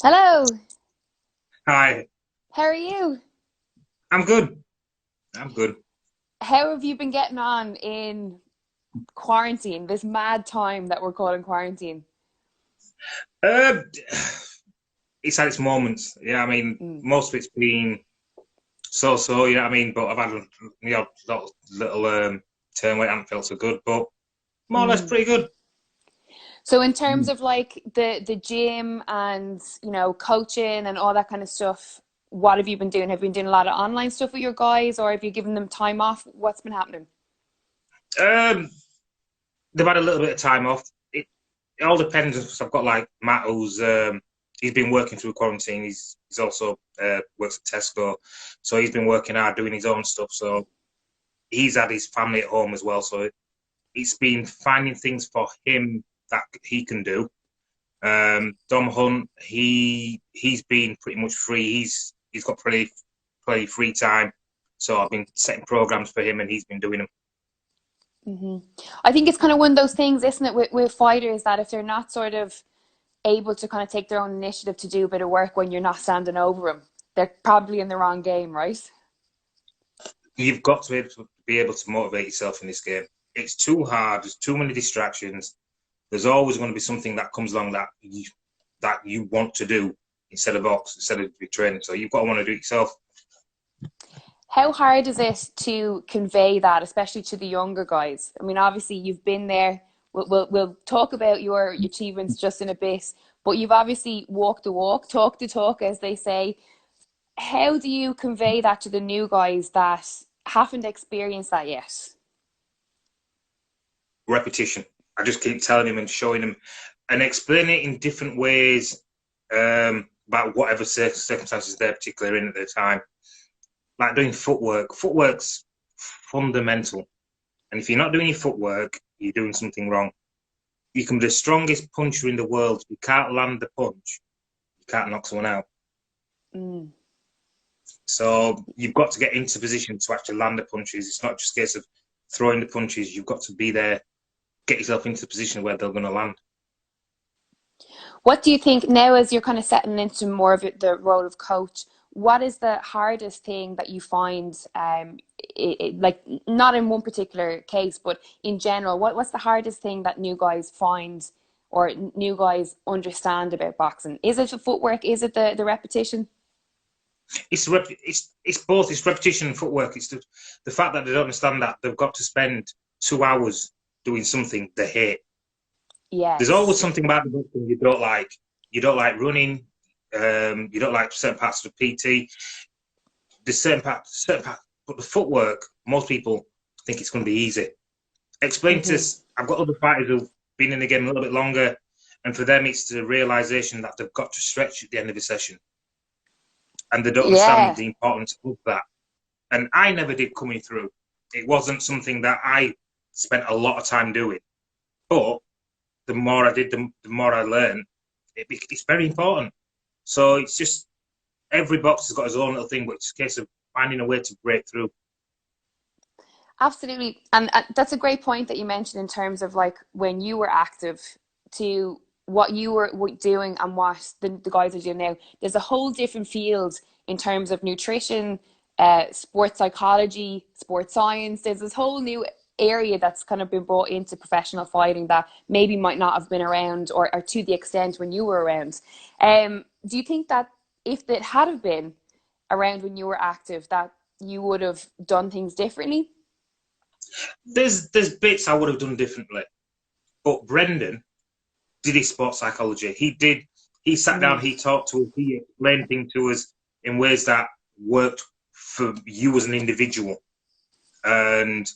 Hello, Hi, how are you? I'm good. I'm good. How have you been getting on in quarantine, this mad time that we're calling quarantine? Uh, it's had its moments. Yeah, I mean, Mm. most of it's been so. You know what I mean? But I've had little turn where it hasn't felt so good, but more or less Mm. pretty good. So in terms Mm. of like the gym and coaching and all that kind of stuff, what have you been doing? Have you been doing a lot of online stuff with your guys, or have you given them time off? What's been happening? Um, they've had a little bit of time off. It all depends. 'Cause I've got like Matt, who's he's been working through quarantine. He's also works at Tesco, so he's been working hard doing his own stuff. So he's had his family at home as well. So it's been finding things for him that he can do. Dom Hunt, he's been pretty much free. He's got pretty free time, so I've been setting programs for him, and he's been doing them. Hmm. I think it's kind of one of those things, isn't it, with fighters that if they're not sort of able to kind of take their own initiative to do a bit of work when you're not standing over them, they're probably in the wrong game, right? You've got to be able to motivate yourself in this game. It's too hard. There's too many distractions. There's always going to be something that comes along that you want to do instead of be training. So you've got to want to do it yourself. How hard is it to convey that, especially to the younger guys? I mean, obviously you've been there. We'll talk about your achievements just in a bit, but you've obviously walked the walk, talk the talk, as they say. How do you convey that to the new guys that haven't experienced that yet? Repetition. I just keep telling him and showing him and explaining it in different ways about whatever circumstances they're particularly in at the time. Like doing footwork. Footwork's fundamental. And if you're not doing your footwork, you're doing something wrong. You can be the strongest puncher in the world. If you can't land the punch, you can't knock someone out. Mm. So you've got to get into position to actually land the punches. It's not just a case of throwing the punches. You've got to be there, get yourself into the position where they're going to land. What do you think now, as you're kind of settling into more of the role of coach? What is the hardest thing that you find, like not in one particular case, but in general? What's the hardest thing that new guys find or new guys understand about boxing? Is it the footwork? Is it the repetition? It's both. It's repetition and footwork. It's the fact that they don't understand that they've got to spend 2 hours doing something they hate. There's always Yes. something about the boxing you don't like. You don't like running. You don't like certain parts of the PT. There's certain parts, but the footwork. Most people think it's going to be easy. Explain to Hmm. us. I've got other fighters who've been in the game a little bit longer, and for them, it's the realization that they've got to stretch at the end of the session, and they don't understand Yeah. the importance of that. And I never did coming through. It wasn't something that I spent a lot of time doing. But the more I did, the more I learned. It's very important. So it's just every box has got his own little thing, but it's a case of finding a way to break through. Absolutely. And that's a great point that you mentioned in terms of like when you were active to what you were doing and what the guys are doing now. There's a whole different field in terms of nutrition, sports psychology, sports science. There's this whole new area that's kind of been brought into professional fighting that maybe might not have been around or to the extent when you were around. Do you think that if it had have been around when you were active, that you would have done things differently? There's bits I would have done differently, but Brendan did his sports psychology. He sat down, Mm. he talked to us, he explained things to us in ways that worked for you as an individual. And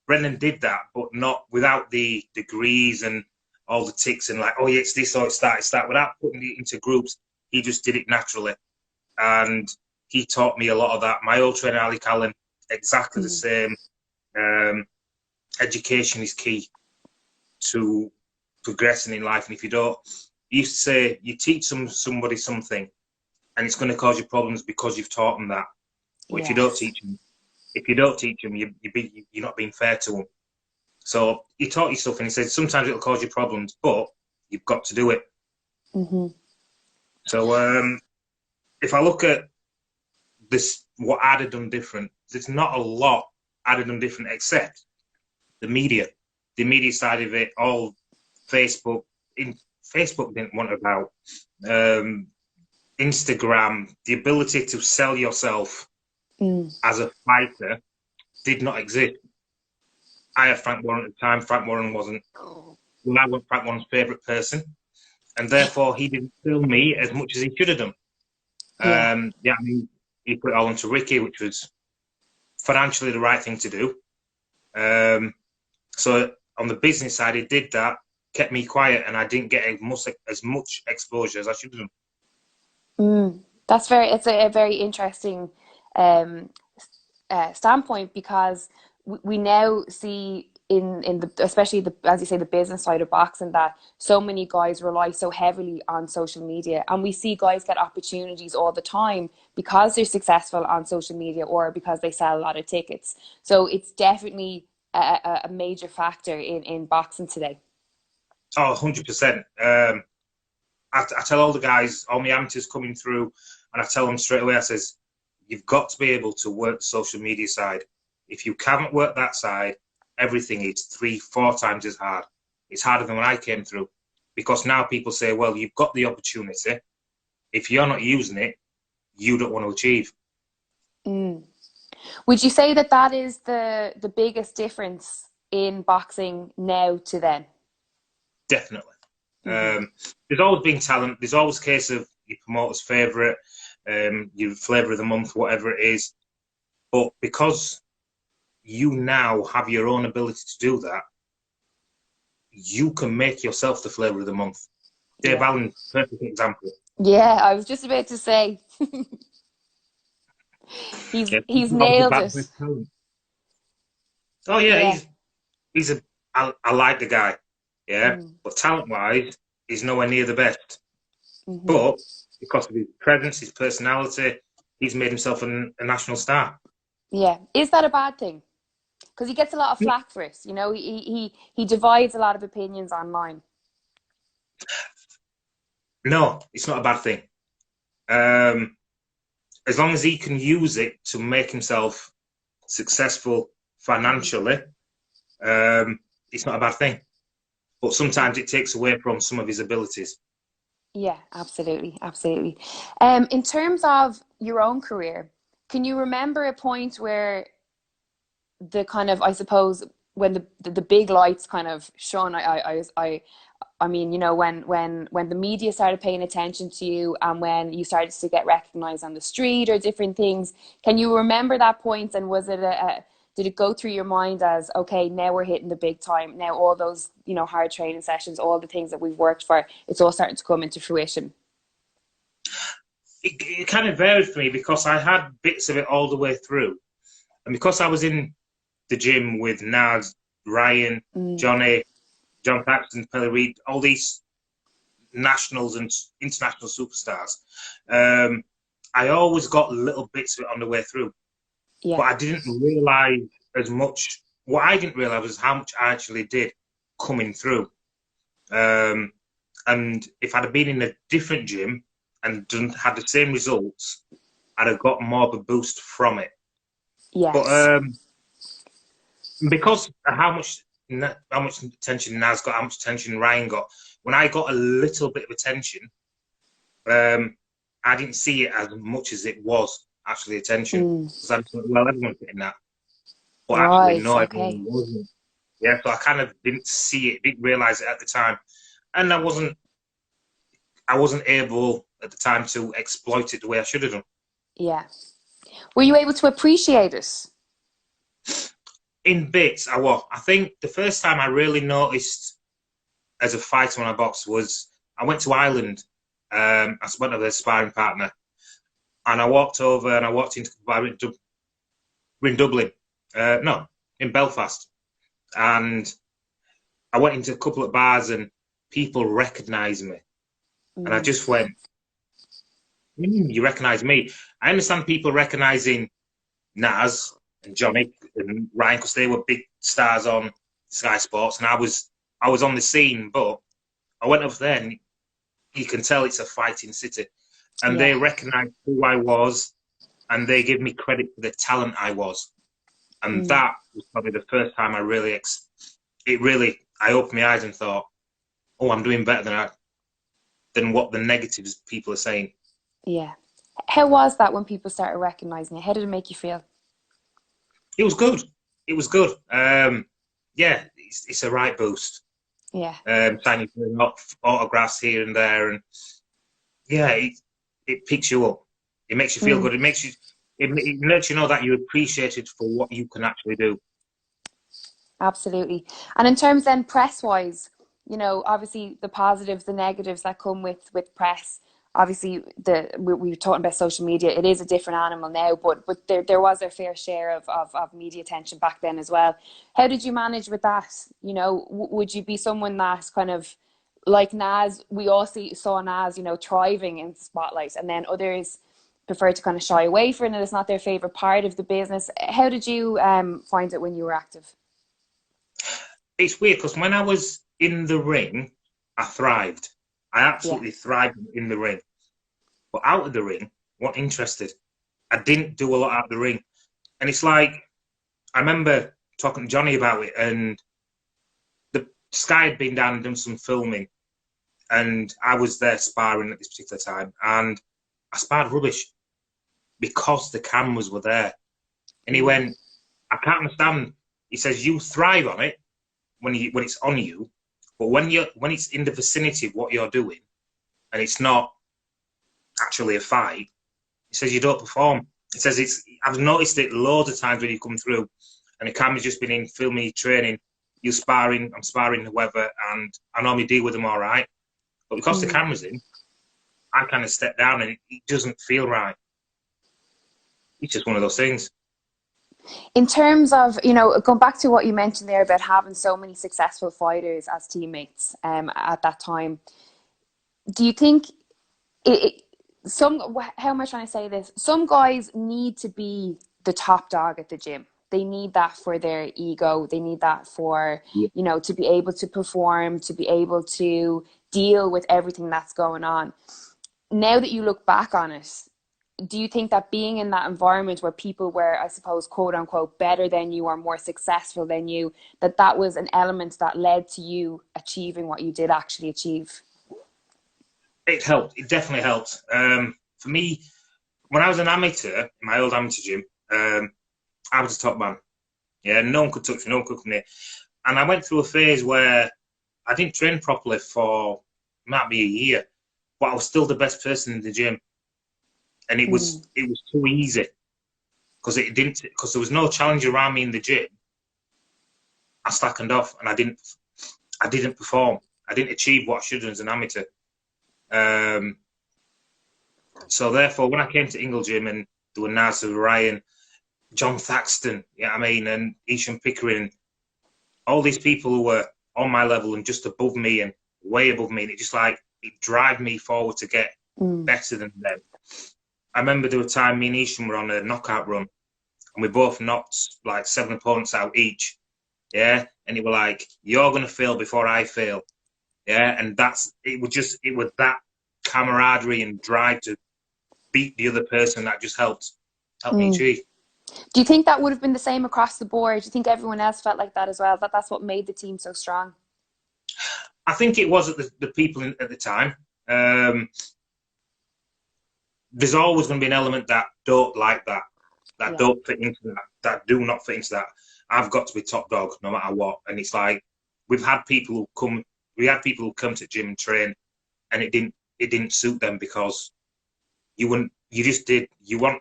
Brendan did that, but not without the degrees and all the ticks and like, oh yeah, it's this or it's that. Without putting it into groups, he just did it naturally. And he taught me a lot of that. My old trainer, Ali Callan, exactly the Mm. same. Um, Education is key to progressing in life. And if you don't, you used to say you teach somebody something and it's going to cause you problems because you've taught them that. But Yes. if you don't teach them, you're not being fair to them. So he taught you stuff, and he said sometimes it'll cause you problems, but you've got to do it. Hmm. So if I look at this, what I'd have done different, there's not a lot I'd have done different except the media side of it, all Facebook. Facebook didn't want about Instagram, the ability to sell yourself as a fighter did not exist. I had Frank Warren at the time. Frank Warren wasn't. Well, I wasn't Frank Warren's favourite person, and therefore he didn't film me as much as he should have done. Yeah, I mean, he put it all onto Ricky, which was financially the right thing to do. So on the business side, he did that, kept me quiet, and I didn't get as much exposure as I should have done. It's a very interesting standpoint, because we now see in the, especially the, as you say, the business side of boxing, that so many guys rely so heavily on social media, and we see guys get opportunities all the time because they're successful on social media or because they sell a lot of tickets. So it's definitely a major factor in boxing today. Oh, 100%. I tell all the guys, all my amateurs coming through, and I tell them straight away, I says, you've got to be able to work the social media side. If you can't work that side, everything is 3-4 times as hard. It's harder than when I came through, because now people say, well, you've got the opportunity. If you're not using it, you don't want to achieve. Would you say that that is the biggest difference in boxing now to then? Definitely. There's always been talent. There's always a case of your promoter's favourite, your flavour of the month, whatever it is. But because you now have your own ability to do that, you can make yourself the flavour of the month. Dave Allen, perfect example. Yeah, I was just about to say. He's nailed it. Oh yeah, I like the guy. Yeah, but talent-wise, he's nowhere near the best. But because of his presence, his personality, he's made himself a national star. Yeah, is that a bad thing? Because he gets a lot of flack for it. You know, he divides a lot of opinions online. No, it's not a bad thing. As long as he can use it to make himself successful financially, it's not a bad thing. But sometimes it takes away from some of his abilities. Yeah, absolutely, absolutely. In terms of your own career, can you remember a point where the kind of, I suppose, when the big lights kind of shone? I mean, you know, when the media started paying attention to you, and when you started to get recognized on the street or different things, can you remember that point? And was it did it go through your mind as, okay, now we're hitting the big time, now all those, you know, hard training sessions, all the things that we've worked for, it's all starting to come into fruition? It kind of varied for me, because I had bits of it all the way through, and because I was in the gym with Naz, Ryan, Johnny, John Paxton, Pelly Reid, all these nationals and international superstars, I always got little bits of it on the way through. Yeah. But I didn't realise as much. What I didn't realise was how much I actually did coming through. And if I'd have been in a different gym and had the same results, I'd have got more of a boost from it. Yes. But because of how much attention Naz got, how much attention Ryan got, when I got a little bit of attention, I didn't see it as much as it was actually attention. Because I thought, well, everyone's getting that. But actually, no, everyone wasn't. Yeah, so I kind of didn't see it, didn't realise it at the time. And I wasn't able at the time to exploit it the way I should have done. Yeah. Were you able to appreciate it? In bits, I was. I think the first time I really noticed as a fighter when I boxed was I went to Ireland. I went with a sparring partner, and I walked over and I walked into the bar in Dublin. No, in Belfast. And I went into a couple of bars and people recognised me. And I just went, you recognise me? I understand people recognising Naz and Johnny and Ryan because they were big stars on Sky Sports, and I was on the scene. But I went up there and you can tell it's a fighting city. And Yeah. they recognised who I was, and they give me credit for the talent I was. And that was probably the first time I really, I opened my eyes and thought, oh, I'm doing better than what the negatives people are saying. Yeah. How was that when people started recognising it? How did it make you feel? It was good. It was good. Yeah, it's a right boost. Yeah. Signing autographs here and there, and yeah, it picks you up. It makes you feel good. It lets you know that you're appreciated for what you can actually do. Absolutely. And in terms then press-wise, you know, obviously the positives, the negatives that come with press. Obviously, we were talking about social media. It is a different animal now, but there was a fair share of media attention back then as well. How did you manage with that? You know, would you be someone that's kind of like Naz? We all saw Naz, you know, thriving in the spotlight, and then others prefer to kind of shy away from it. It's not their favorite part of the business. How did you find it when you were active? It's weird because when I was in the ring, I thrived. I absolutely thrived in the ring. But out of the ring, wasn't interested. I didn't do a lot out of the ring. And it's like, I remember talking to Johnny about it, and the Sky had been down and done some filming, and I was there sparring at this particular time, and I sparred rubbish because the cameras were there. And he went, I can't understand. He says, you thrive on it when it's on you, but when it's in the vicinity of what you're doing, and it's not actually a fight, he says you don't perform. He says I've noticed it loads of times when you come through, and the camera's just been in filming training, I'm sparring whoever, and I normally deal with them all right, but because the camera's in, I kind of step down, and it doesn't feel right. It's just one of those things. In terms of, you know, going back to what you mentioned there about having so many successful fighters as teammates at that time, do you think how am I trying to say this? Some guys need to be the top dog at the gym. They need that for their ego. They need that for, you know, to be able to perform, to be able to deal with everything that's going on. Now that you look back on it, do you think that being in that environment where people were, I suppose, quote unquote, better than you or more successful than you, that was an element that led to you achieving what you did actually achieve? It helped. It definitely helped. For me, when I was an amateur, in my old amateur gym, I was a top man. Yeah, no one could touch me, no one could come near. And I went through a phase where I didn't train properly for, might be a year, but I was still the best person in the gym. And it was too easy because there was no challenge around me in the gym. I slackened off, and I didn't perform. I didn't achieve what I should have as an amateur. So therefore, when I came to Ingle Gym, and there were Nasser, Ryan, John Thaxton, and Isham Pickering, all these people who were on my level and just above me and way above me, and it drive me forward to get better than them. I remember there was a time me and Isham were on a knockout run, and we both knocked like 7 opponents out each. Yeah, and it were like, you're gonna fail before I fail. Yeah, and it was that camaraderie and drive to beat the other person that just helped me achieve. Do you think that would have been the same across the board? Do you think everyone else felt like that as well? That's what made the team so strong? I think it was the people at the time. There's always going to be an element that don't like that don't fit into that do not fit into that. I've got to be top dog no matter what. And it's like, we had people who come to the gym and train, and it didn't suit them because you want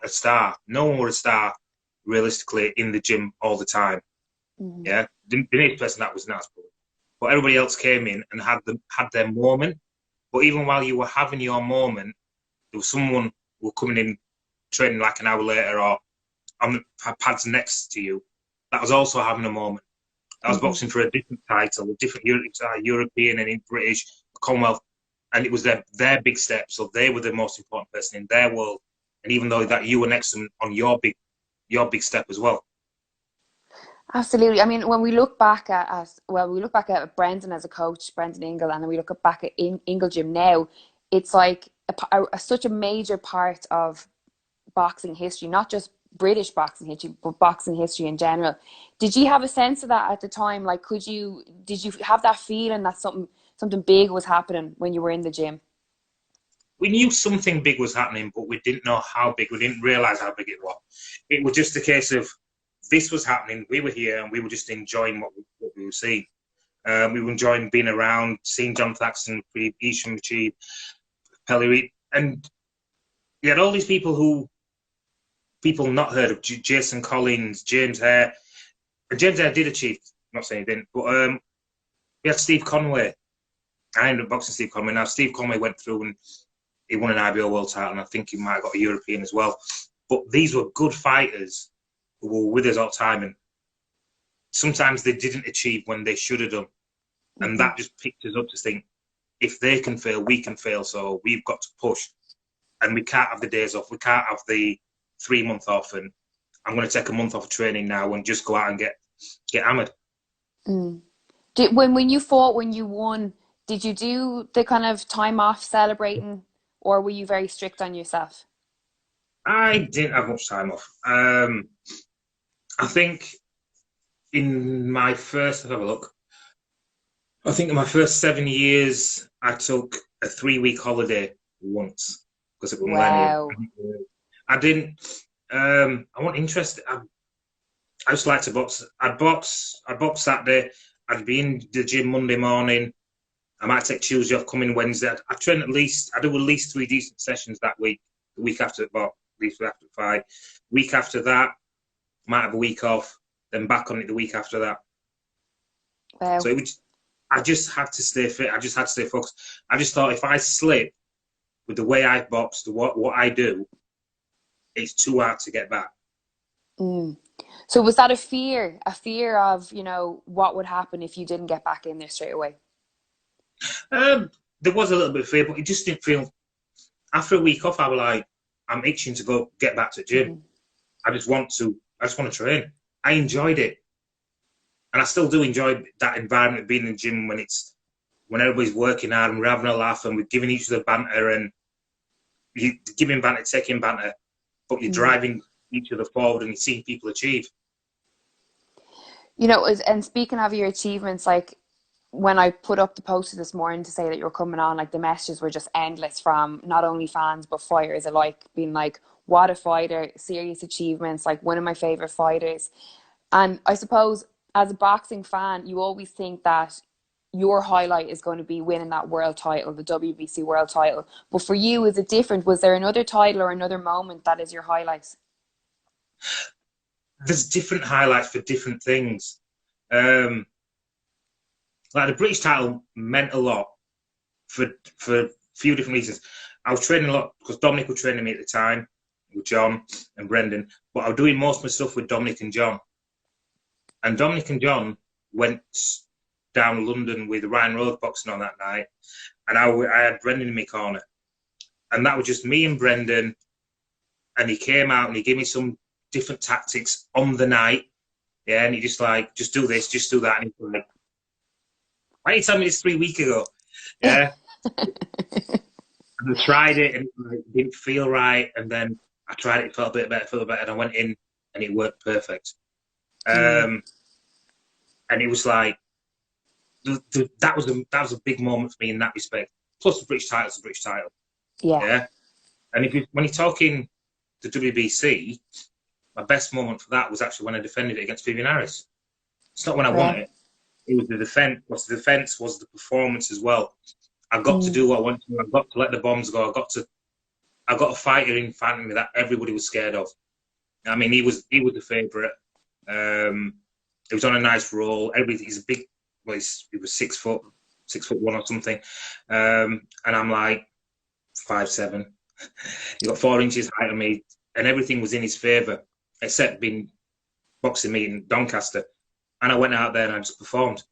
a star. No one was a star realistically in the gym all the time. Yeah, the next person that was nice, but everybody else came in and had their moment. But even while you were having your moment, there was someone who was coming in training like an hour later or on the pads next to you that was also having a moment. That was boxing for a different title, a different European and in British Commonwealth, and it was their big step. So they were the most important person in their world, and even though that you were next to them on your big step as well. Absolutely. I mean, when we look back at Brendan as a coach, Brendan Ingle, and then we look back at Ingle Gym now, it's like such a major part of boxing history, not just British boxing history, but boxing history in general. Did you have a sense of that at the time? Like, did you have that feeling that something big was happening when you were in the gym? We knew something big was happening, but we didn't know how big. We didn't realize how big it was. It was just a case of this was happening. We were here, and we were just enjoying what we were seeing. We were enjoying being around, seeing John Thaxton, Isham Achieve, Pellery, and you had all these people not heard of, Jason Collins, James Hare. And James Hare did achieve, not saying he didn't, but we had Steve Conway. I ended up boxing Steve Conway. Now, Steve Conway went through and he won an IBO world title, and I think he might have got a European as well. But these were good fighters who were with us all the time, and sometimes they didn't achieve when they should have done. And that just picked us up to think, if they can fail, we can fail. So we've got to push. And we can't have the days off. We can't have the 3 month off. And I'm going to take a month off of training now and just go out and get hammered. Mm. When you fought, when you won, did you do the kind of time off celebrating, or were you very strict on yourself? I didn't have much time off. I think in my first, let's have a look. I think in my first 7 years, I took a 3-week holiday once because it was Wow. I didn't. I wasn't interested. I just like to box. I'd box Saturday. I'd be in the gym Monday morning. I might take Tuesday off, come in Wednesday. I train I do at least 3 decent sessions that week. The week after, well, at least after 5. Week after that, might have a week off. Then back on it the week after that. Wow. So I just had to stay fit. I just had to stay focused. I just thought if I slip with the way I box, what I do, it's too hard to get back. Mm. So was that a fear of, what would happen if you didn't get back in there straight away? There was a little bit of fear, but it just didn't feel. After a week off, I was like, I'm itching to get back to the gym. Mm. I just want to train. I enjoyed it. And I still do enjoy that environment, being in the gym when everybody's working hard and we're having a laugh and we're giving each other banter and you giving banter, taking banter, but you're driving each other forward and you're seeing people achieve. And speaking of your achievements, like when I put up the poster this morning to say that you're coming on, like the messages were just endless from not only fans but fighters alike, being like, what a fighter, serious achievements, like one of my favorite fighters. And I suppose as a boxing fan, you always think that your highlight is going to be winning that world title, the WBC world title. But for you, is it different? Was there another title or another moment that is your highlight? There's different highlights for different things. Like the British title meant a lot for a few different reasons. I was training a lot because Dominic was training me at the time with John and Brendan, but I was doing most of my stuff with Dominic and John. And Dominic and John went down London with Ryan Rose boxing on that night, and I had Brendan in my corner. And that was just me and Brendan, and he came out and he gave me some different tactics on the night. Yeah, and he just like, just do this, just do that. And he's like, why didn't you tell me this 3 weeks ago? Yeah. And I tried it and it didn't feel right. And then I tried it, it felt a bit better, and I went in and it worked perfect. And it was like, that was a big moment for me in that respect. Plus the British title is a British title. Yeah. And when you're talking the WBC, my best moment for that was actually when I defended it against Vivian Harris. It's not when I won it. It was the defense. The defense was the performance as well. I got to do what I wanted to. I got to let the bombs go. I got a fighter in front of me that everybody was scared of. I mean, he was the favourite. He was on a nice roll. He's a big. Well, he was 6'1" or something. And I'm like 5'7". He got 4 inches higher than me, and everything was in his favour, except being boxing me in Doncaster. And I went out there and I just performed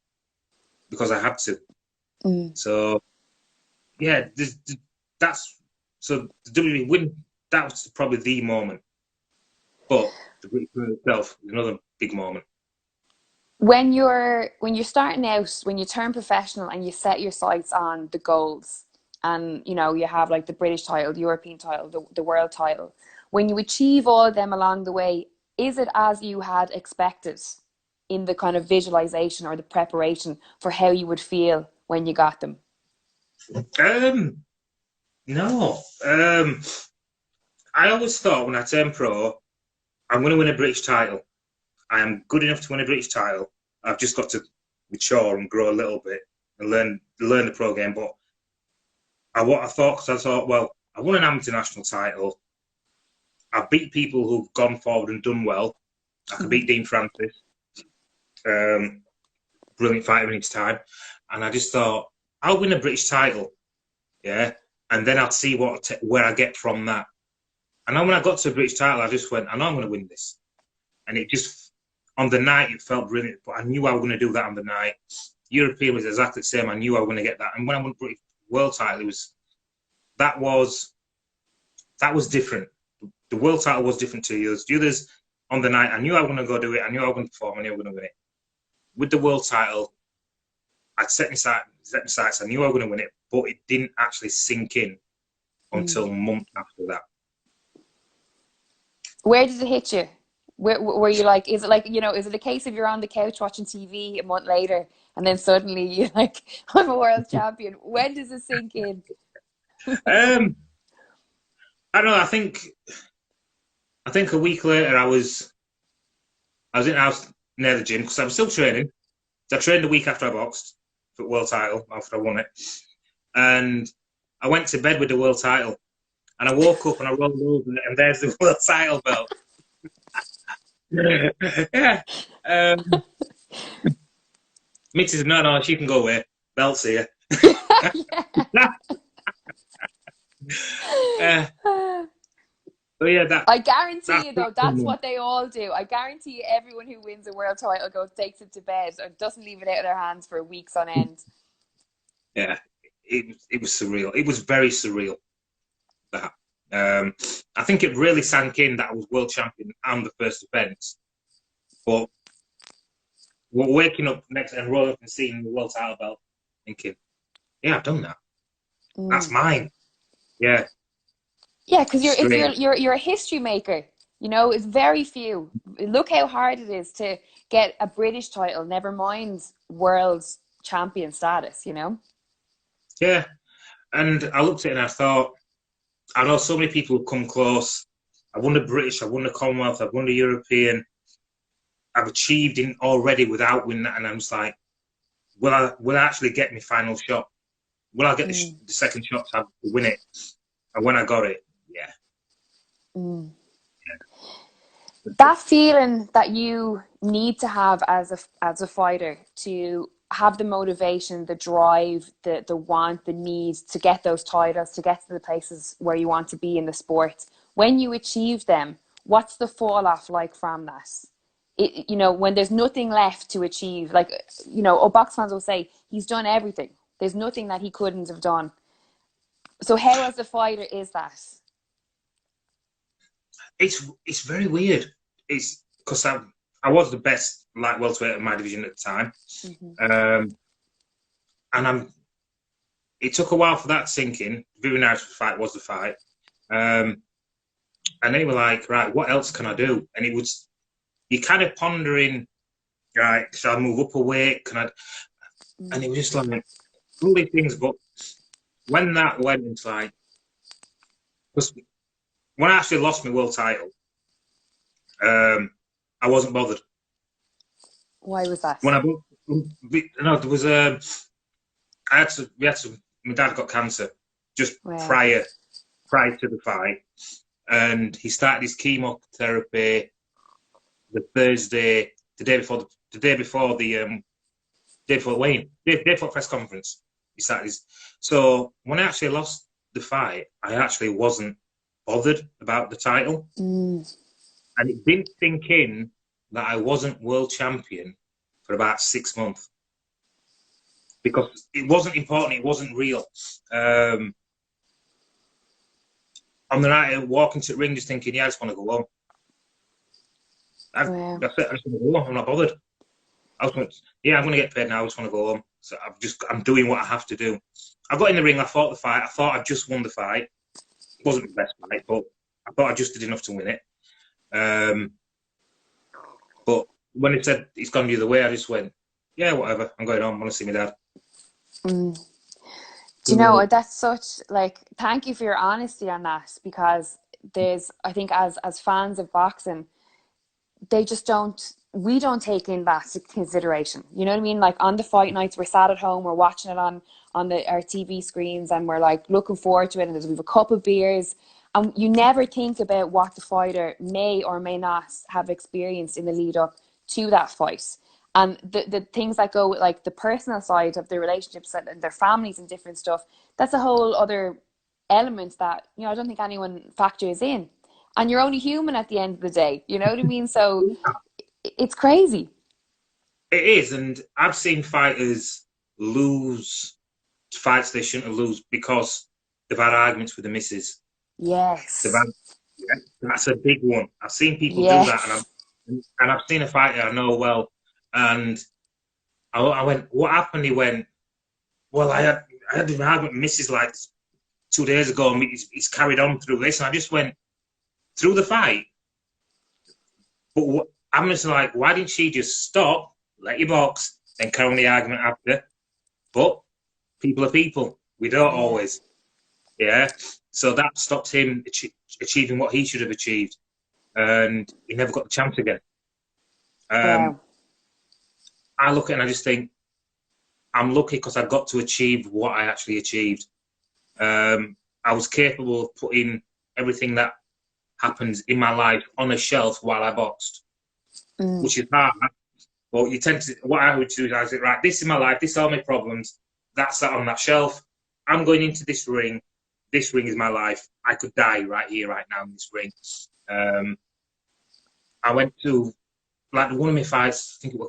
because I had to. So, yeah, that's so the WWE win. That was probably the moment. But the British itself is another big moment. When you're starting out, when you turn professional and you set your sights on the goals, and you know, you have like the British title, the European title, the world title. When you achieve all of them along the way, is it as you had expected in the kind of visualization or the preparation for how you would feel when you got them? No. I always thought when I turned pro, I'm going to win a British title. I am good enough to win a British title. I've just got to mature and grow a little bit and learn the pro game. But what I thought, because I thought, well, I won an amateur national title. I've beat people who've gone forward and done well. I could beat Dean Francis. Brilliant fighter in his time. And I just thought, I'll win a British title. Yeah. And then I'll see where I get from that. And then when I got to a British title, I just went, I know I'm going to win this. And it just, on the night, it felt brilliant. But I knew I was going to do that on the night. European was exactly the same. I knew I was going to get that. And when I won the British world title, that was different. The world title was different to the others. The others, on the night, I knew I was going to go do it. I knew I was going to perform. I knew I was going to win it. With the world title, I'd set my sights. I knew I was going to win it, but it didn't actually sink in until months after that. Where did it hit you? Were you like, is it like, you know, is it a case of you're on the couch watching TV a month later and then suddenly you're like, I'm a world champion? When does it sink in? I don't know. I think a week later I was in the house near the gym because I was still training. So I trained a week after I boxed for the world title, after I won it. And I went to bed with the world title. And I woke up and I rolled over and there's the world title belt. Yeah. Mitzi said, no, she can go away. Belt's here. But yeah, I guarantee you, though, that's what they all do. I guarantee you, everyone who wins a world title takes it to bed and doesn't leave it out of their hands for weeks on end. Yeah, it was surreal. It was very surreal. That I think it really sank in that I was world champion and the first defence. But we're waking up next and rolling up and seeing the world title belt, thinking, "Yeah, I've done that. That's mine." Yeah. Yeah, because you're a history maker. You know, it's very few. Look how hard it is to get a British title, never mind world champion status, you know? Yeah. And I looked at it and I thought, I know so many people have come close. I've won the British, I've won the Commonwealth, I've won the European. I've achieved it already without winning that. And I'm just like, will I actually get my final shot? Will I get the second shot to win it? And when I got it, yeah. That feeling that you need to have as a fighter to have the motivation, the drive, the want, the need to get those titles, to get to the places where you want to be in the sport. When you achieve them, what's the fall off like from that? You know, when there's nothing left to achieve, like, you know, box fans will say he's done everything. There's nothing that he couldn't have done. So how, as a fighter, is that? It's very weird. It's because I was the best light welterweight in my division at the time, and it took a while for that to sink in. Very nice fight was the fight, and then you were like, right, what else can I do? And it was, you're kind of pondering, right, shall I move up a weight? Can I? And it was just like all these things. But when that went, it's like, because when I actually lost my world title, I wasn't bothered. Why was that? When there was my dad got cancer just prior to the fight, and he started his chemotherapy the Thursday, the day before the press conference. He started his. So when I actually lost the fight, I actually wasn't bothered about the title, and it didn't sink in that I wasn't world champion for about 6 months because it wasn't important. It wasn't real. On the night, walking to the ring, just thinking, yeah, I just want to go home. That's it. I just want to go home. I'm not bothered. I'm going to get paid now. I just want to go home. So I'm doing what I have to do. I got in the ring, I fought the fight. I thought I just won the fight. It wasn't the best fight, but I thought I just did enough to win it. But when it said it's gone the other way, I just went, yeah, whatever. I'm going home. I want to see my dad. Do you know, that's such, like, thank you for your honesty on that, because there's, I think as fans of boxing, they just don't, we don't take in that consideration. You know what I mean? Like, on the fight nights, we're sat at home, we're watching it on our TV screens, and we're like looking forward to it, and we have a cup of beers, and you never think about what the fighter may or may not have experienced in the lead up to that fight. And the things that go with, like, the personal side of the relationships and their families and different stuff, that's a whole other element that, you know, I don't think anyone factors in. And you're only human at the end of the day, you know what I mean? So it's crazy. It is, and I've seen fighters lose fights they shouldn't have lost because they've had arguments with the missus. Yes. That's a big one. I've seen people do that, and I've seen a fighter I know well, and I went, what happened? He went, well, I had an argument with missus like 2 days ago, and he's carried on through this, and I just went, through the fight? But I'm just like, why didn't she just stop, let you box, then carry on the argument after? But people are people. We don't always. Yeah. So that stopped him achieving what he should have achieved. And he never got the chance again. Wow. I look at it and I just think, I'm lucky because I got to achieve what I actually achieved. I was capable of putting everything that happens in my life on a shelf while I boxed, which is hard. But you tend to, what I would do is I was like, right, this is my life, this is all my problems, that's that on that shelf. I'm going into this ring is my life. I could die right here, right now in this ring. I went to, like, one of my fights, I think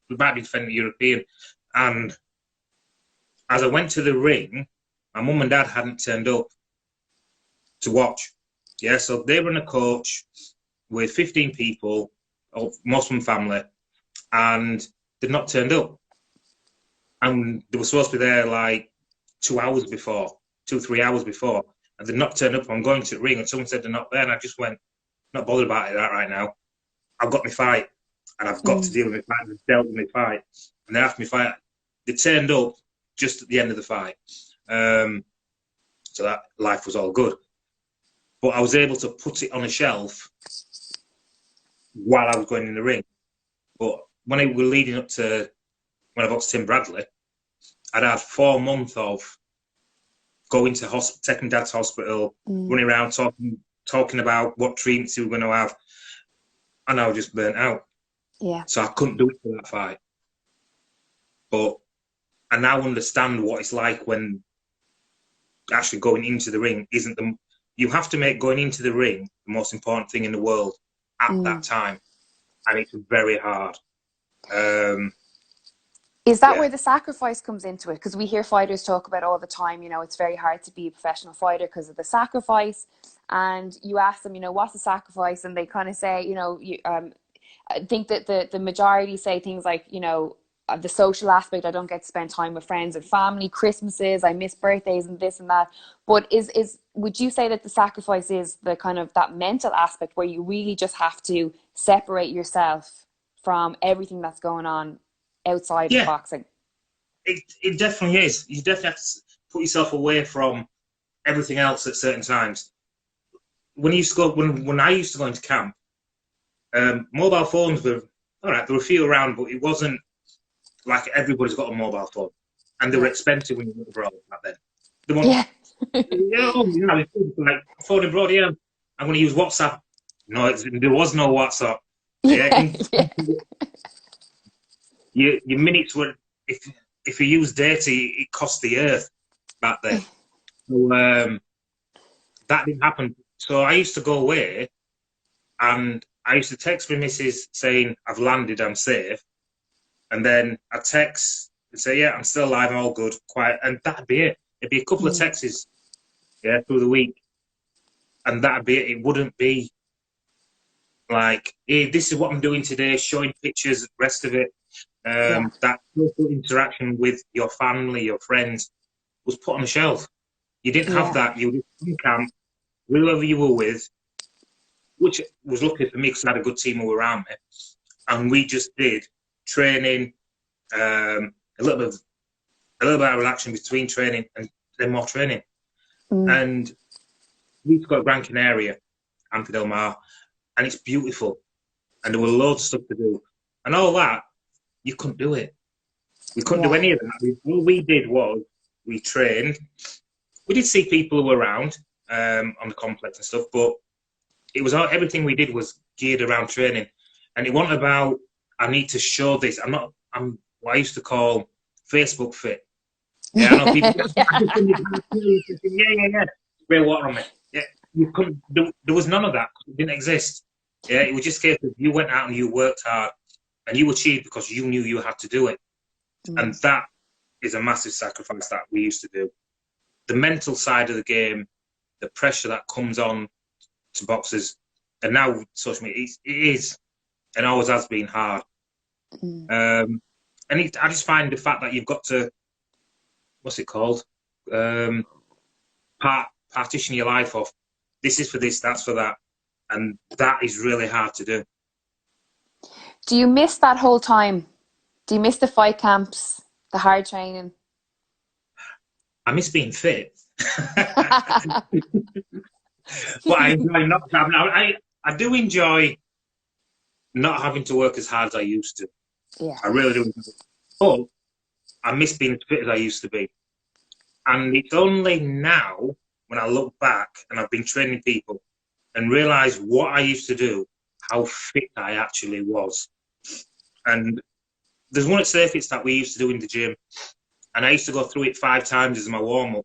it might be defending the European, and as I went to the ring, my mum and dad hadn't turned up to watch. Yeah, so they were in a coach with 15 people, most of them family, and they'd not turned up. And they were supposed to be there like 2 hours before, 3 hours before, and they'd not turned up. I'm going to the ring, and someone said they're not there, and I just went, not bothered about it right now. I've got my fight, and I've got to deal with my fight. I've dealt with my fight. And then after my fight, they turned up just at the end of the fight. So that life was all good. But I was able to put it on a shelf while I was going in the ring. But when we were leading up to when I boxed Tim Bradley, I'd had 4 months of going to hospital, taking Dad to hospital, running around talking about what treatments he was going to have, and I was just burnt out. Yeah. So I couldn't do it for that fight. But I now understand what it's like when actually going into the ring isn't the... You have to make going into the ring the most important thing in the world at that time. And it's very hard. Is that where the sacrifice comes into it? Because we hear fighters talk about all the time, you know, it's very hard to be a professional fighter because of the sacrifice. And you ask them, you know, what's the sacrifice? And they kind of say, you know, I think that the majority say things like, you know, the social aspect, I don't get to spend time with friends and family, Christmases, I miss birthdays and this and that. But would you say that the sacrifice is the kind of that mental aspect where you really just have to separate yourself from everything that's going on outside of boxing? It definitely is. You definitely have to put yourself away from everything else at certain times. When I used to go into camp, mobile phones were all right. There were a few around, but it wasn't like everybody's got a mobile phone, and they were expensive when you went abroad back then. Like phone abroad. Yeah, I'm going to use WhatsApp. No, there was no WhatsApp. Your minutes were, if you use data, it cost the earth back then. So that didn't happen. So I used to go away, and I used to text my missus saying, I've landed, I'm safe. And then I'd text and say, yeah, I'm still alive, I'm all good, quiet. And that'd be it. It'd be a couple of texts through the week. And that'd be it. It wouldn't be like, hey, this is what I'm doing today, showing pictures, the rest of it. That social interaction with your family, your friends, was put on a shelf. You didn't have Yeah. that. You were in camp, whoever you were with, which was lucky for me because I had a good team all around me. And we just did training, a little bit of relaxation between training and then more training. And we've got a Gran Canaria, Anthony Del Mar, and it's beautiful. And there were loads of stuff to do. And all that, you couldn't do it. We couldn't do any of that. All we did was we trained. We did see people who were around on the complex and stuff, but it was everything we did was geared around training. And it wasn't about, I need to show this. I'm what I used to call Facebook fit. Yeah, I know people. Yeah. Spray water on me. Yeah, you couldn't. There was none of that. It didn't exist. Yeah, it was just a case of you went out and you worked hard, and you achieved because you knew you had to do it. And that is a massive sacrifice that we used to do. The mental side of the game, the pressure that comes on to boxers, and now social media, it is and always has been hard. I just find the fact that you've got to, what's it called? Partition your life off. This is for this, that's for that. And that is really hard to do. Do you miss that whole time? Do you miss the fight camps, the hard training? I miss being fit. But I enjoy not having, I do enjoy not having to work as hard as I used to. Yeah. I really do. But I miss being as fit as I used to be. And it's only now when I look back and I've been training people and realise what I used to do, how fit I actually was. And there's one exercise that we used to do in the gym, and I used to go through it 5 times as my warm-up.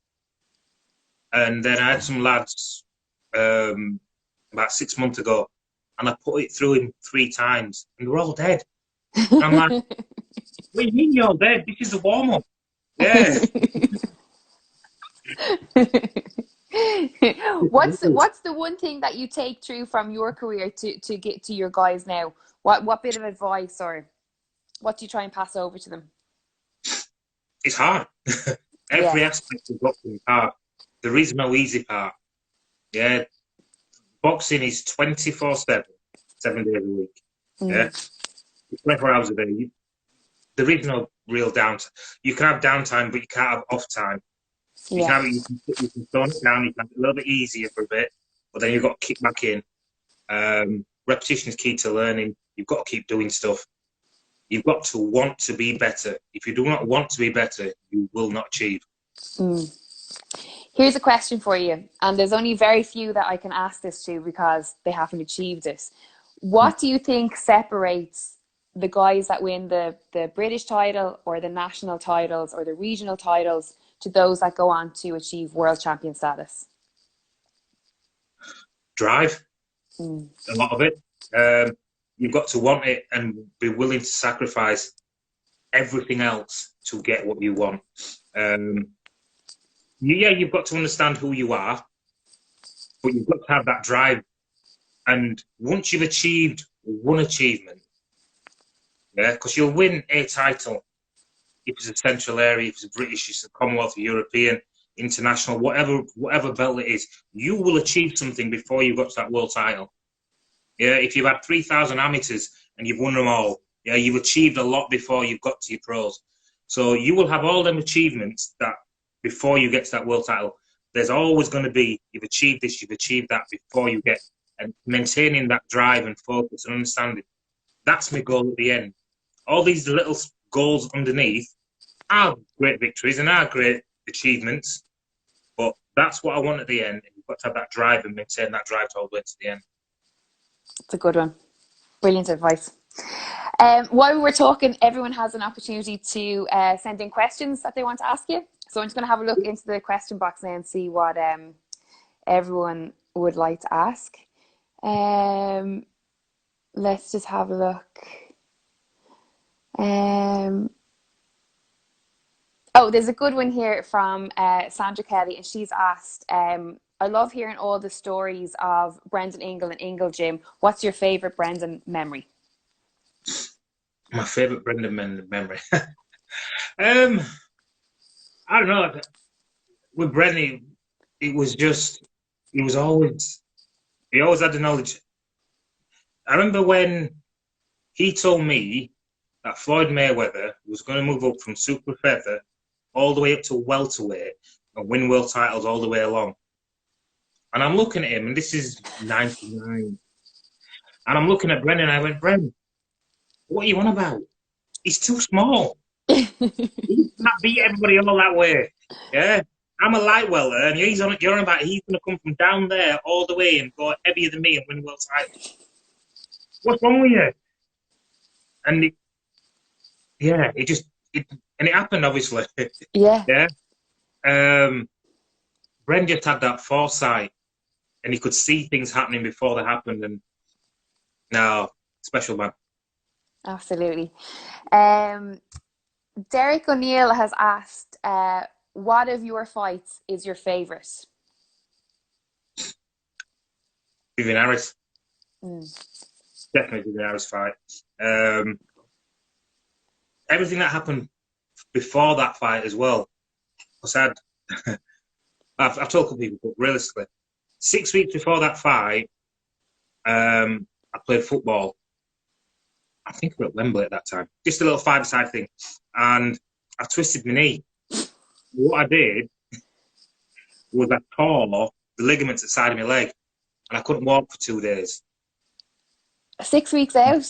And then I had some lads about 6 months ago, and I put it through him 3 times, and they're all dead. And I'm like, what do you mean you're dead? This is the warm-up. Yeah. What's the one thing that you take through from your career to get to your guys now? What bit of advice or what do you try and pass over to them? It's hard. Every aspect of boxing is hard. There is no easy part. Yeah. Boxing is 24/7, 7 days a week. Yeah. 24 hours a day. There is no real downtime. You can have downtime, but you can't have off time. You can tone it down, you can have it a little bit easier for a bit, but then you've got to kick back in. Repetition is key to learning. You've got to keep doing stuff. You've got to want to be better. If you do not want to be better, you will not achieve. Here's a question for you, and there's only very few that I can ask this to because they haven't achieved it. What do you think separates the guys that win the British title or the national titles or the regional titles to those that go on to achieve world champion status? Drive. A lot of it. You've got to want it and be willing to sacrifice everything else to get what you want. You've got to understand who you are, but you've got to have that drive. And once you've achieved one achievement, because you'll win a title if it's a central area, if it's a British, it's a Commonwealth, a European, international, whatever belt it is, you will achieve something before you got to that world title. Yeah, if you've had 3,000 amateurs and you've won them all, yeah, you've achieved a lot before you've got to your pros. So you will have all them achievements that before you get to that world title. There's always going to be, you've achieved this, you've achieved that before you get, and maintaining that drive and focus and understanding. That's my goal at the end. All these little goals underneath are great victories and are great achievements, but that's what I want at the end. You've got to have that drive and maintain that drive all the way to the end. It's a good one. Brilliant advice. While we're talking, everyone has an opportunity to send in questions that they want to ask you. So I'm just going to have a look into the question box now and see what everyone would like to ask. Let's just have a look. Oh, there's a good one here from Sandra Kelly, and she's asked, I love hearing all the stories of Brendan Ingle and Ingle Gym. What's your favourite Brendan memory? My favourite Brendan memory? I don't know. with Brendan, it was just he always had the knowledge. I remember when he told me that Floyd Mayweather was going to move up from super feather all the way up to welterweight and win world titles all the way along. And I'm looking at him, and this is 99. And I'm looking at Brendan, and I went, Brendan, what are you on about? He's too small. He can't beat everybody all that way. Yeah. I'm a light welter, and you're on about he's going to come from down there all the way and go heavier than me and win world titles. What's wrong with you? And it happened, obviously. Yeah. Yeah. Bren just had that foresight, and he could see things happening before they happened. And now, special man. Absolutely. Derek O'Neill has asked, what of your fights is your favourite? Vivian Harris. Definitely Vivian Harris fight. Everything that happened before that fight as well. Because I've told a couple people, but realistically, 6 weeks before that fight, I played football. I think we were at Wembley at that time. Just a little five-a-side thing. And I twisted my knee. What I did was I tore the ligaments at the side of my leg. And I couldn't walk for 2 days. 6 weeks out?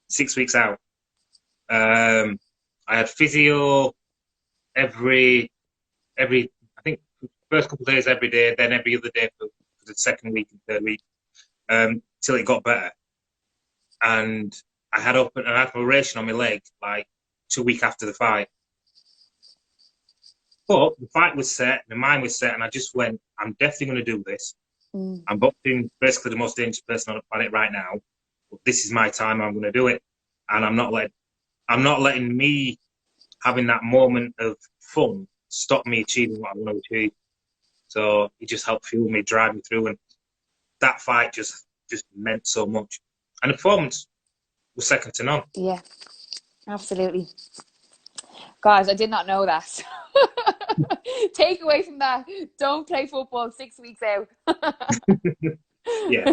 6 weeks out. I had physio every I think first couple of days every day, then every other day for the second week and third week, till it got better. And I had an operation on my leg like 2 weeks after the fight. But the fight was set, my mind was set, and I just went, I'm definitely going to do this. I'm boxing basically the most dangerous person on the planet right now. But this is my time, I'm going to do it. And I'm not letting me having that moment of fun stop me achieving what I want to achieve. So it just helped fuel me, drive me through. And that fight just meant so much. And the performance was second to none. Yeah, absolutely. Guys, I did not know that. Take away from that, don't play football 6 weeks out. Yeah.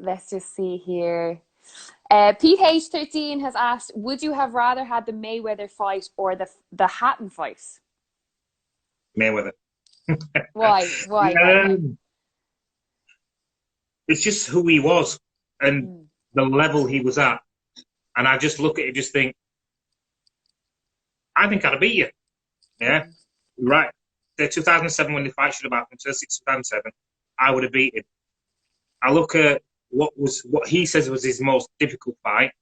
Let's just see here. Pete H13 has asked, would you have rather had the Mayweather fight or the Hatton fight? Mayweather. Why? It's just who he was and the level he was at. And I just look at it, just think, I think I'd have beat you. Yeah, right. The 2007 when the fight should have happened, 2007, I would have beat him. I look at what he says was his most difficult fight.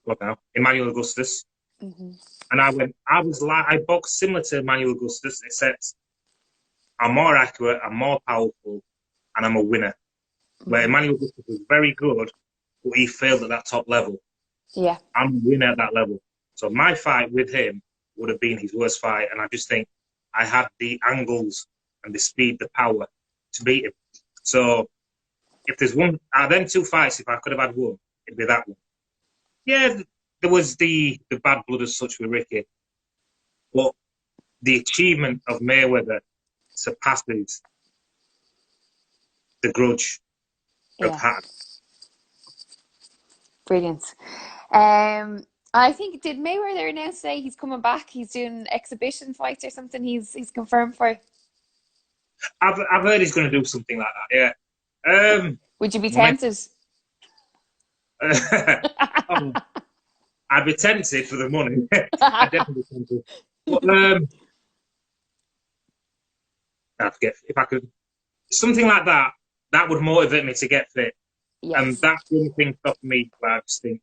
What now? Emmanuel Augustus. And I boxed similar to Emmanuel Augustus, except I'm more accurate, I'm more powerful, and I'm a winner. Where Emmanuel Augustus was very good, but he failed at that top level. Yeah. I'm a winner at that level. So my fight with him would have been his worst fight, and I just think I had the angles and the speed, the power to beat him. So if there's one, out of them two fights, if I could have had one, it'd be that one. Yeah, there was the bad blood as such with Ricky, but the achievement of Mayweather surpasses the grudge of Hatton. Brilliant. I think, did Mayweather announce today he's coming back? He's doing exhibition fights or something. He's confirmed for. I've heard he's going to do something like that. Yeah. Would you be tempted? I'd be tempted for the money. I'd definitely be tempted. But I forget if I could. Something like that. That would motivate me to get fit. Yes. And that's the only thing stopping me. I just think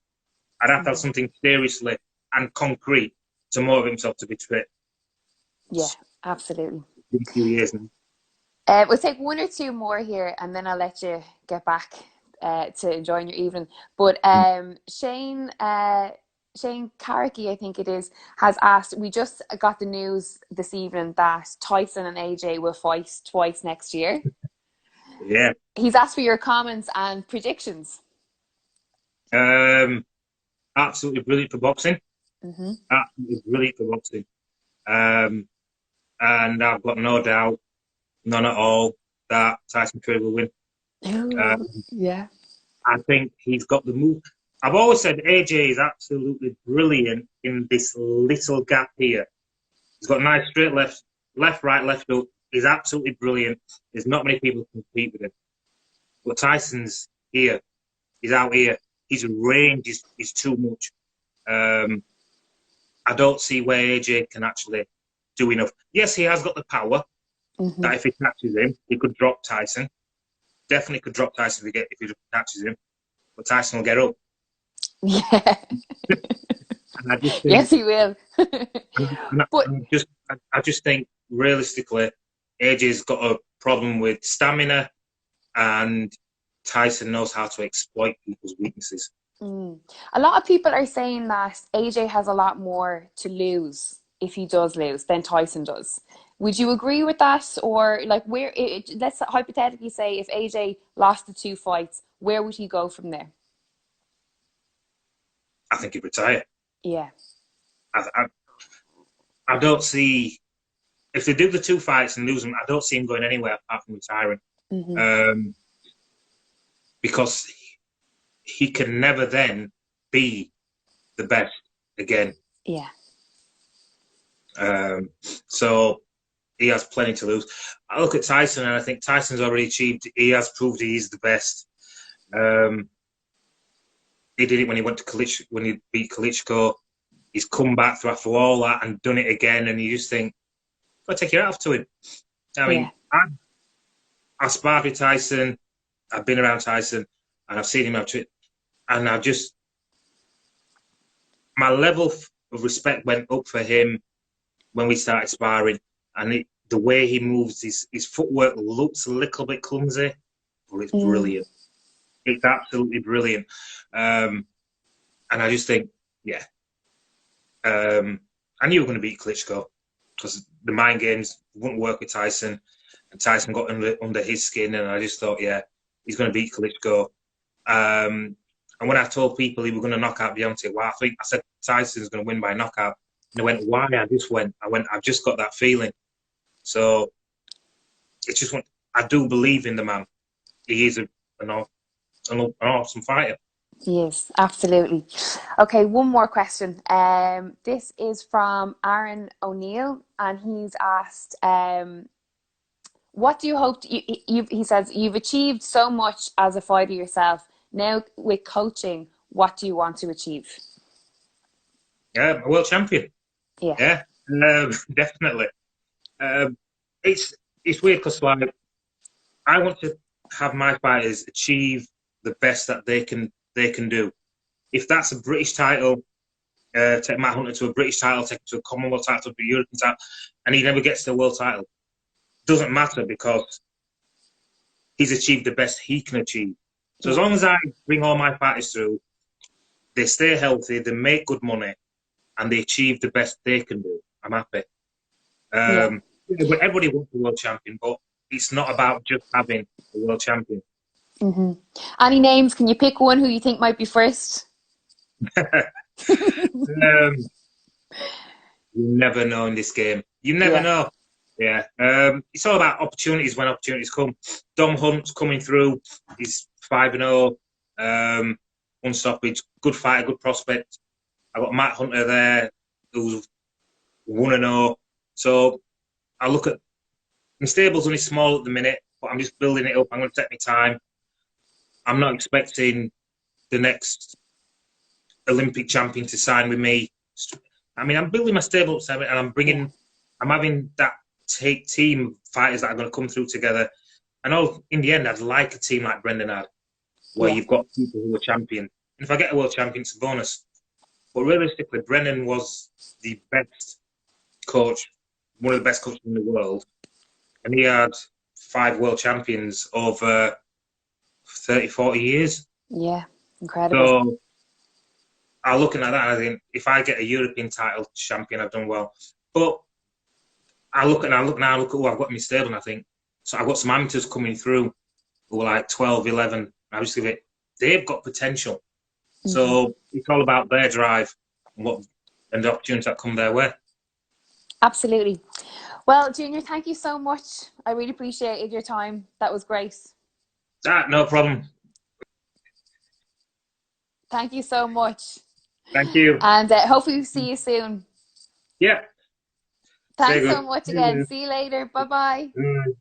I'd have to have something seriously and concrete to motivate himself to be fit. Yeah, absolutely. It's been a few years now. We'll take one or two more here, and then I'll let you get back to enjoying your evening. But Shane Carricky, I think it is, has asked, we just got the news this evening that Tyson and AJ will fight twice next year. Yeah. He's asked for your comments and predictions. Absolutely brilliant for boxing. Absolutely brilliant for boxing. And I've got no doubt, none at all, that Tyson Fury will win. Yeah. I think he's got the move. I've always said AJ is absolutely brilliant in this little gap here. He's got nice straight left, right, left hook. He's absolutely brilliant. There's not many people who compete with him. But Tyson's here. He's out here. His range is too much. I don't see where AJ can actually do enough. Yes, he has got the power that if he catches him, he could drop Tyson. Definitely could drop Tyson if he catches him. But Tyson will get up. Yeah. And I just think, yes, he will. but I just think realistically, AJ's got a problem with stamina, and Tyson knows how to exploit people's weaknesses. A lot of people are saying that AJ has a lot more to lose if he does lose than Tyson does. Would you agree with that? Or like, let's hypothetically say if AJ lost the 2 fights, where would he go from there? I think he'd retire. Yeah. I don't see, if they do the 2 fights and lose them, I don't see him going anywhere apart from retiring. Because he can never then be the best again. Yeah. So he has plenty to lose. I look at Tyson and I think Tyson's already achieved, he has proved he is the best. He did it when he went to Klitschko, when he beat Klitschko. He's come back after all that and done it again, and you just think, got to take your hat off to him. I mean, I sparred with Tyson, I've been around Tyson, and I've seen him have to, and I've just, my level of respect went up for him when we started sparring, and the way he moves, his footwork looks a little bit clumsy, but it's brilliant. It's absolutely brilliant. And I just think, yeah. I knew we were going to beat Klitschko because the mind games wouldn't work with Tyson, and Tyson got under his skin, and I just thought, yeah, he's going to beat Klitschko. And when I told people he was going to knock out Deontay, well, I said Tyson's going to win by knockout. And they went, why? I've just got that feeling. So it's just, I do believe in the man. He is an awesome fighter. Yes, absolutely. Okay, one more question. This is from Aaron O'Neill, and he's asked, what do you hope he says, you've achieved so much as a fighter yourself. Now with coaching, what do you want to achieve? Yeah, a world champion. Yeah. Definitely. It's weird because like I want to have my fighters achieve the best that they can do. If that's a British title, take Matt Hunter to a British title, take him to a Commonwealth title, to a European title, and he never gets to the world title. Doesn't matter because he's achieved the best he can achieve. So as long as I bring all my fighters through, they stay healthy, they make good money, and they achieve the best they can do, I'm happy. Everybody wants a world champion, but it's not about just having a world champion. Any names? Can you pick one who you think might be first? You never know in this game. You never know. Yeah. It's all about opportunities when opportunities come. Dom Hunt's coming through. He's 5-0. Unstoppage. Good fighter, good prospect. I've got Matt Hunter there, who's 1-0. So I look at my stable's only small at the minute, but I'm just building it up. I'm going to take my time. I'm not expecting the next Olympic champion to sign with me. I mean, I'm building my stable up, and I'm having that team of fighters that are going to come through together. And in the end, I'd like a team like Brendan had, where you've got people who are champion. And if I get a world champion, it's a bonus. But realistically, Brendan was the best coach, one of the best coaches in the world. And he had 5 world champions over 30, 40 years. Yeah, incredible. So I'm looking at that and I think, if I get a European title champion, I've done well. But I look at who I've got in my stable, and I think, so I've got some amateurs coming through who are like 12, 11. I just give it, they've got potential. So it's all about their drive and what and the opportunities that come their way. Absolutely. Well, Junior, thank you so much. I really appreciated your time. That was great. No problem. Thank you so much. Thank you. And hopefully see you soon. Yeah. Thanks so much again. See you later. Bye-bye.